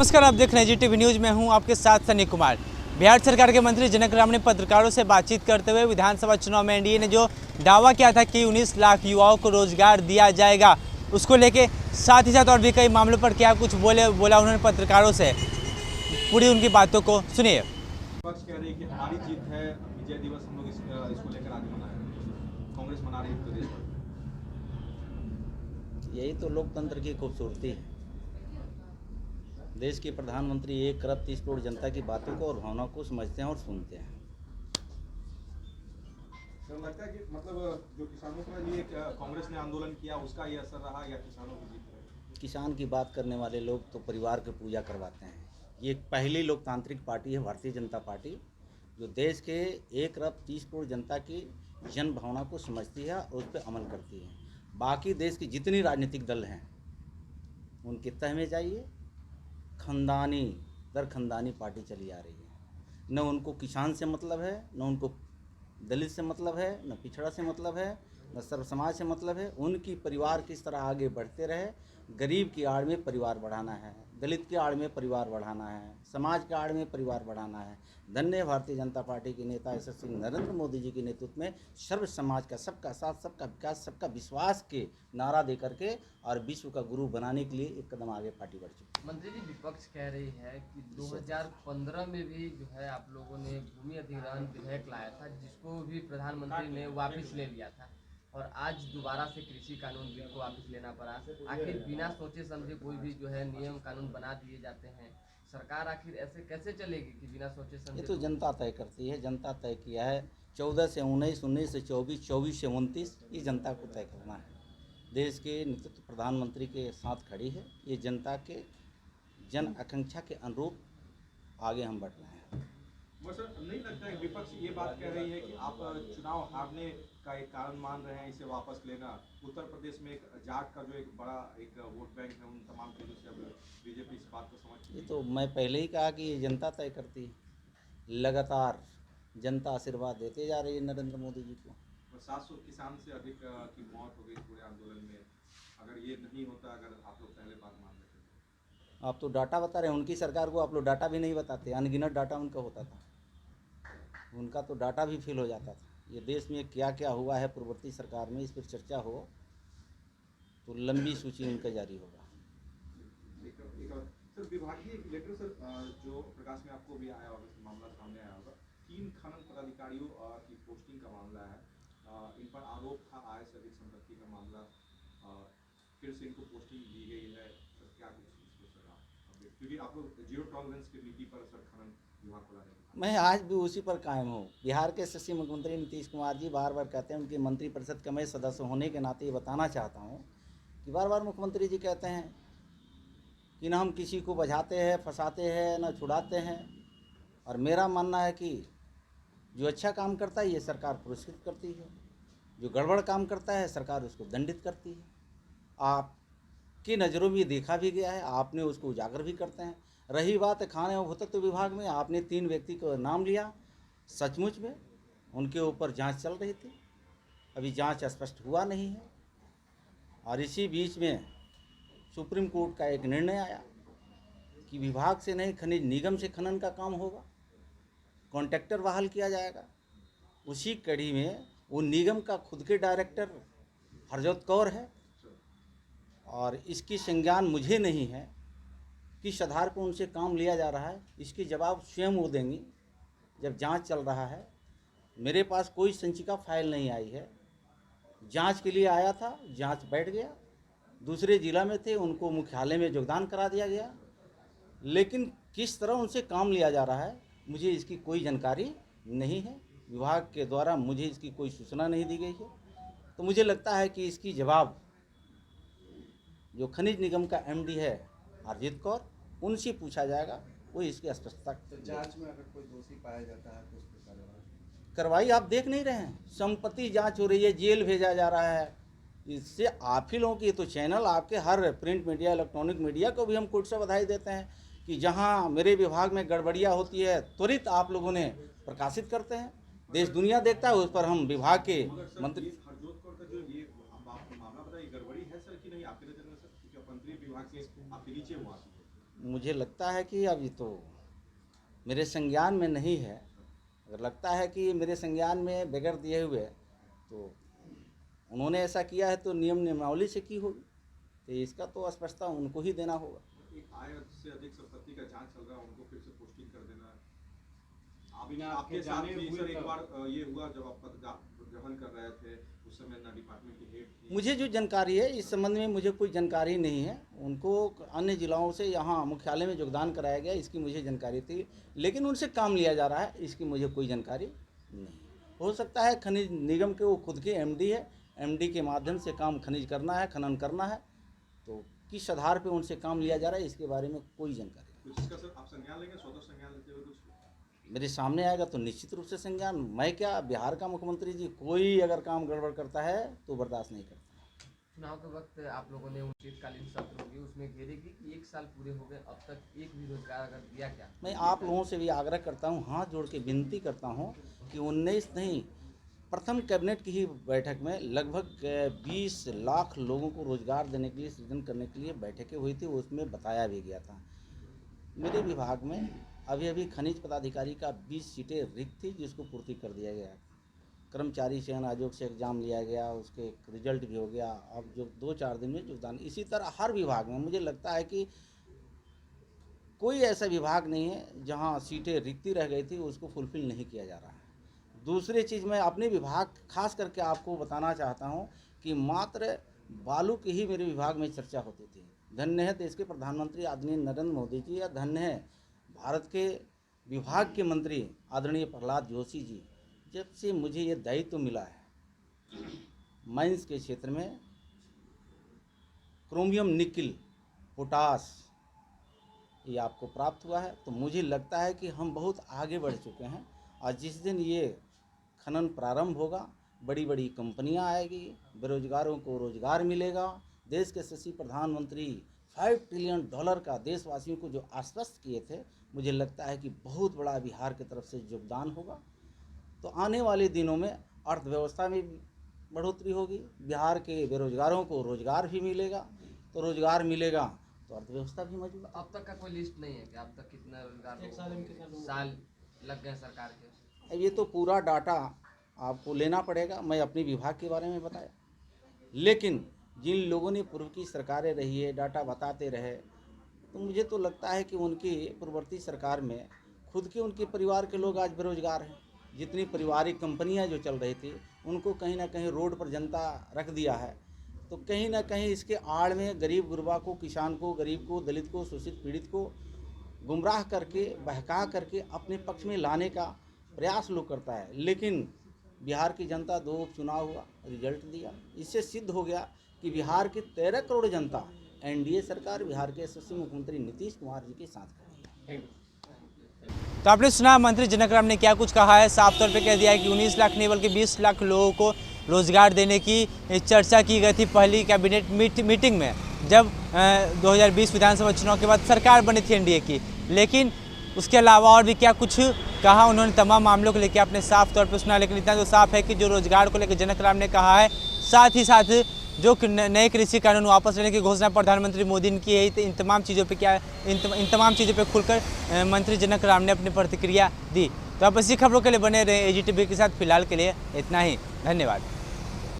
नमस्कार, आप देख रहे हैं जीटीवी न्यूज में हूं आपके साथ सनी कुमार। बिहार सरकार के मंत्री जनक राम ने पत्रकारों से बातचीत करते हुए विधानसभा चुनाव में एनडीए ने जो दावा किया था कि 19 लाख युवाओं को रोजगार दिया जाएगा, उसको लेके साथ ही साथ और भी कई मामलों पर क्या कुछ बोला उन्होंने पत्रकारों से। पूरी उनकी बातों को सुनिए। विपक्ष कह रही है कि हमारी जीत है, विजय दिवस हम लोग इसको लेकर आज मना रहे हैं, कांग्रेस मना रही है प्रदेश भर। यही तो लोकतंत्र की खूबसूरती है। देश के प्रधानमंत्री 1 अरब 30 करोड़ जनता की बातों को और भावनाओं को समझते हैं और सुनते हैं। सर, लगता है कि मतलब जो किसानों के लिए कांग्रेस ने आंदोलन किया उसका ये असर रहा या किसानों की जीत रही? किसान की बात करने वाले लोग तो परिवार की पूजा करवाते हैं। ये पहली लोकतांत्रिक पार्टी है भारतीय जनता पार्टी, जो देश के 1 अरब 30 करोड़ जनता की जन भावना को समझती है और उस पर अमल करती है। बाकी देश की जितनी राजनीतिक दल हैं उनके तह में जाइए, खानदानी दर खानदानी पार्टी चली आ रही है। न उनको किसान से मतलब है, न उनको दलित से मतलब है, न पिछड़ा से मतलब है, न सर्व समाज से मतलब है। उनकी परिवार किस तरह आगे बढ़ते रहे, गरीब की आड़ में परिवार बढ़ाना है, दलित की आड़ में परिवार बढ़ाना है, समाज के आड़ में परिवार बढ़ाना है। धन्य भारतीय जनता पार्टी के नेता यशस्वी नरेंद्र मोदी जी के नेतृत्व में सर्व समाज का, सबका साथ, सबका विकास, सबका विश्वास के नारा दे करके और विश्व का गुरु बनाने के लिए एक कदम आगे पार्टी बढ़ चुकी है। मंत्री जी, विपक्ष कह रही है कि 2015 में भी जो है आप लोगों ने भूमि अधिग्रहण विधेयक लाया था, जिसको भी प्रधानमंत्री ने वापस ले लिया था, और आज दोबारा से कृषि कानून बिल को वापस लेना पड़ा। आखिर बिना सोचे समझे कोई भी जो है नियम कानून बना दिए जाते हैं। सरकार आखिर ऐसे कैसे चलेगी कि बिना सोचे समझे? ये तो जनता तय करती है। जनता तय किया है 14 से 19, 19 से 24, 24 से 29, ये जनता को तय करना है। देश के नेतृत्व प्रधानमंत्री के साथ खड़ी है। ये जनता के जन आकांक्षा के अनुरूप आगे हम बढ़ रहे हैं। बस नहीं लगता है विपक्ष ये बात कह रही है कि आप चुनाव हारने का एक कारण मान रहे हैं इसे वापस लेना? उत्तर प्रदेश में एक जाट का जो एक बड़ा एक वोट बैंक है, उन तमाम चीज़ों से अब बीजेपी इस बात को समझ। ये तो मैं पहले ही कहा कि ये जनता तय करती है। लगातार जनता आशीर्वाद देते जा रही है नरेंद्र मोदी जी को। 700 किसान से अधिक की मौत हो गई पूरे आंदोलन में। अगर ये नहीं होता, अगर आप लोग पहले बात मान लेते तो। आप तो डाटा बता रहे हैं, उनकी सरकार को आप लोग डाटा भी नहीं बताते। अनगिनत डाटा उनका होता था, उनका तो डाटा भी फेल हो जाता था। ये देश में क्या क्या हुआ है पूर्ववर्ती सरकार में, इस पर चर्चा हो तो लंबी सूची उनका जारी होगा। सर, विभागीय एक लेटर सर जो प्रकाश में आपको भी आया होगा, मामला सामने आया होगा। 3 खनन पदाधिकारियों की पोस्टिंग का मामला है। इन पर आरोप था आय से अधिक संपत्ति का मामला। फिर से इनको पोस्टिंग दी गई है। सर, क्या कुछ इसको सर आप, क्योंकि आप लोग जीरो टॉलरेंस की नीति पर सर खनन विभाग को ला रहे हैं। मैं आज भी उसी पर कायम हूँ। बिहार के यशस्वी मुख्यमंत्री नीतीश कुमार जी बार बार कहते हैं, उनके मंत्रिपरिषद का मैं सदस्य होने के नाते ये बताना चाहता हूँ कि बार बार मुख्यमंत्री जी कहते हैं कि ना हम किसी को बझाते हैं, फंसाते हैं, ना छुड़ाते हैं। और मेरा मानना है कि जो अच्छा काम करता है ये सरकार पुरस्कृत करती है, जो गड़बड़ काम करता है सरकार उसको दंडित करती है। आपकी नज़रों में ये देखा भी गया है, आपने उसको उजागर भी करते हैं। रही बात खान एवं भूतत्व विभाग में, आपने 3 व्यक्ति को नाम लिया। सचमुच में उनके ऊपर जांच चल रही थी, अभी जांच स्पष्ट हुआ नहीं है। और इसी बीच में सुप्रीम कोर्ट का एक निर्णय आया कि विभाग से नहीं, खनिज निगम से खनन का काम होगा, कॉन्ट्रैक्टर बहाल किया जाएगा। उसी कड़ी में वो निगम का खुद के डायरेक्टर हरजोत कौर है, और इसकी संज्ञान मुझे नहीं है किस आधार पर उनसे काम लिया जा रहा है। इसकी जवाब स्वयं वो देंगी जब जांच चल रहा है। मेरे पास कोई संचिका फाइल नहीं आई है। जांच के लिए आया था, जांच बैठ गया। दूसरे जिला में थे, उनको मुख्यालय में योगदान करा दिया गया। लेकिन किस तरह उनसे काम लिया जा रहा है मुझे इसकी कोई जानकारी नहीं है। विभाग के द्वारा मुझे इसकी कोई सूचना नहीं दी गई है। तो मुझे लगता है कि इसकी जवाब जो खनिज निगम का एमडी है हरजीत कौर, उनसे पूछा जाएगा, वो इसकी स्पष्टता। तो जांच में अगर कोई दोषी पाया जाता है तो उस पर कार्रवाई आप देख नहीं रहे हैं। संपत्ति जांच हो रही है, जेल भेजा जा रहा है। इससे आप ही लोगों की तो चैनल, आपके हर प्रिंट मीडिया, इलेक्ट्रॉनिक मीडिया को भी हम कोर्ट से बधाई देते हैं कि जहां मेरे विभाग में गड़बड़ियां होती है त्वरित आप लोगों ने प्रकाशित करते हैं। देश दुनिया देखता है, उस पर हम विभाग के मंत्री। हरजोत कौर का जो ये मामला बताइए, गड़बड़ी है सर कि नहीं आपके नजर में सर? क्योंकि मंत्री विभाग से आपके नीचे हुआ। मुझे लगता है कि अब ये तो मेरे संज्ञान में नहीं है। अगर लगता है कि मेरे संज्ञान में बगैर दिए हुए तो उन्होंने ऐसा किया है तो नियम नियमावली से की होगी, तो इसका तो स्पष्टता उनको ही देना होगा। एक आय से अधिक संपत्ति का जांच चल रहा है, उनको फिर से पोस्टिंग कर देना है। अभी बिना आपके आपके साथ जाने भी हुए सर एक तो- बार ये हुआ जब आप पद ग्रहण कर रहे थे, उस समय ना डिपार्टमेंट की हेड थी। मुझे जो जानकारी है इस संबंध में मुझे कोई जानकारी नहीं है। उनको अन्य जिलों से यहाँ मुख्यालय में योगदान कराया गया, इसकी मुझे जानकारी थी, लेकिन उनसे काम लिया जा रहा है, इसकी मुझे कोई जानकारी नहीं। हो सकता है खनिज निगम के वो खुद के एमडी है, एमडी के माध्यम से काम खनिज करना है, खनन करना है, तो किस आधार पे उनसे काम लिया जा रहा है इसके बारे में कोई जानकारी नहीं। तो जिसका सर आप संज्ञान लेंगे, स्वतः संज्ञान लेते हुए कुछ मेरे सामने आएगा तो निश्चित रूप से संज्ञान। मैं क्या, बिहार का मुख्यमंत्री जी कोई अगर काम गड़बड़ करता है तो बर्दाश्त नहीं करता। चुनाव के वक्त आप लोगों ने शीतकालीन सत्र होगी उसमें घेरेगी कि 1 साल पूरे हो गए, अब तक एक भी रोजगार अगर दिया क्या? मैं आप लोगों से भी आग्रह करता हूं, हाथ जोड़ के विनती करता हूं कि 19 नहीं, प्रथम कैबिनेट की ही बैठक में लगभग 20 लाख लोगों को रोजगार देने के लिए, सृजन करने के लिए बैठकें हुई थी, उसमें बताया भी गया था। मेरे विभाग में अभी खनिज पदाधिकारी का 20 सीटें रिक्त थी, जिसको पूर्ति कर दिया गया। कर्मचारी चयन आयोग से एग्जाम लिया गया, उसके रिजल्ट भी हो गया, अब जो 2-4 दिन में योगदान। इसी तरह हर विभाग में मुझे लगता है कि कोई ऐसा विभाग नहीं है जहां सीटें रिक्ति रह गई थी उसको फुलफिल नहीं किया जा रहा है। दूसरी चीज़ मैं अपने विभाग खास करके आपको बताना चाहता हूं कि मात्र बालू की ही मेरे विभाग में चर्चा होती थी। धन्य है देश के प्रधानमंत्री आदरणीय नरेंद्र मोदी जी, या धन्य है भारत के विभाग के मंत्री आदरणीय प्रहलाद जोशी जी, जब से मुझे ये दायित्व मिला है माइंस के क्षेत्र में क्रोमियम, निकिल, पोटास ये आपको प्राप्त हुआ है, तो मुझे लगता है कि हम बहुत आगे बढ़ चुके हैं। और जिस दिन ये खनन प्रारंभ होगा, बड़ी बड़ी कंपनियां आएगी, बेरोजगारों को रोजगार मिलेगा। देश के यशस्वी प्रधानमंत्री $5 ट्रिलियन का देशवासियों को जो आश्वस्त किए थे, मुझे लगता है कि बहुत बड़ा बिहार की तरफ से योगदान होगा। तो आने वाले दिनों में अर्थव्यवस्था में बढ़ोतरी होगी, बिहार के बेरोजगारों को रोजगार भी मिलेगा, तो रोजगार मिलेगा तो अर्थव्यवस्था भी मजबूत। अब तक का कोई लिस्ट नहीं है कि अब तक कितना रोजगार साल लग गए सरकार के? अब ये तो पूरा डाटा आपको लेना पड़ेगा, मैं अपने विभाग के बारे में बताया, लेकिन जिन लोगों ने पूर्व की सरकारें रही है डाटा बताते रहे, तो मुझे तो लगता है कि उनकी पूर्ववर्ती सरकार में खुद के उनके परिवार के लोग आज बेरोजगार हैं। जितनी पारिवारिक कंपनियां जो चल रही थी उनको कहीं ना कहीं रोड पर जनता रख दिया है, तो कहीं ना कहीं इसके आड़ में गरीब गुरबा को, किसान को, गरीब को, दलित को, शोषित पीड़ित को गुमराह करके, बहका करके अपने पक्ष में लाने का प्रयास लोग करता है। लेकिन बिहार की जनता 2 उपचुनाव हुआ, रिजल्ट दिया, इससे सिद्ध हो गया कि बिहार की 13 करोड़ जनता एनडीए सरकार, बिहार के यशस्वी मुख्यमंत्री नीतीश कुमार जी के साथ खड़ी है। तो आपने सुना मंत्री जनक राम ने क्या कुछ कहा है। साफ तौर पे कह दिया है कि 19 लाख नहीं बल्कि 20 लाख लोगों को रोजगार देने की चर्चा की गई थी पहली कैबिनेट मीटिंग में, जब 2020 विधानसभा चुनाव के बाद सरकार बनी थी एनडीए की। लेकिन उसके अलावा और भी क्या कुछ कहा उन्होंने, तमाम मामलों को लेकर आपने साफ तौर पर सुना। लेकिन इतना तो साफ है कि जो रोजगार को लेकर जनक राम ने कहा है, साथ ही साथ जो नए कृषि कानून वापस लेने की घोषणा प्रधानमंत्री मोदी ने की है, इन तमाम चीज़ों पे इन तमाम चीज़ों पे खुलकर मंत्री जनक राम ने अपनी प्रतिक्रिया दी। तो आप ऐसी खबरों के लिए बने रहे AGTV के साथ। फिलहाल के लिए इतना ही, धन्यवाद।